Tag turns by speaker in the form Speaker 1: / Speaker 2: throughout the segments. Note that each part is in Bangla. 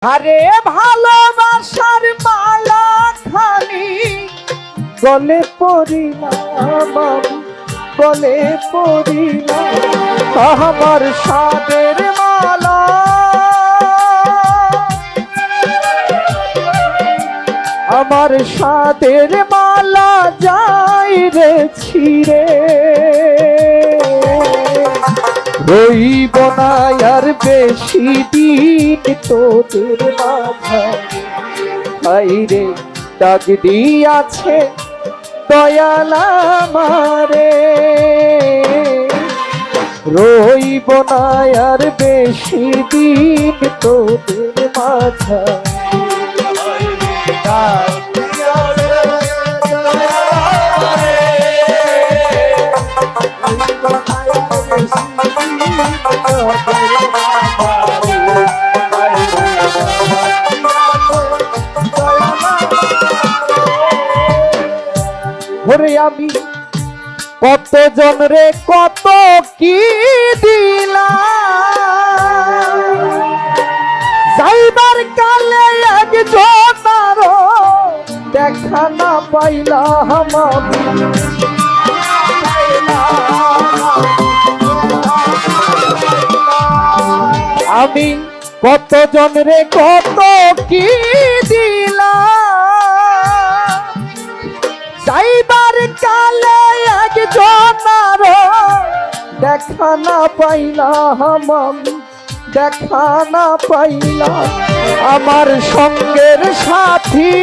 Speaker 1: আরে ভালোবাসার মালা খানি গলে পড়িলাম, গলে পড়িলাম আমার সাদের মালা। আমার সাদের মালা যাই রে ছিড়ে, রইব না আর বেশি দিন তোদের মাঝে। হাইরে ডাক দিয়াছে দয়াল আমারে, রইব না আর বেশি দিন তোদের মাঝে। ওরে আমি কত জন রে কত কি দিলাম, যাইবার কালে একজন আরো দেখা না পাইলাম। আমি কত জন রে কত কি দিলাম, যাইবার কালে একজন আরো দেখা না পাইলাম, দেখা না পাইলাম। আমার সঙ্গের সাথী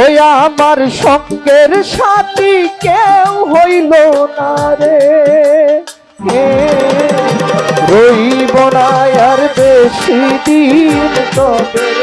Speaker 1: ওই আমার সঙ্গের সাথী কেউ হইল না রে, রইব না আর বেশি দিন তোদের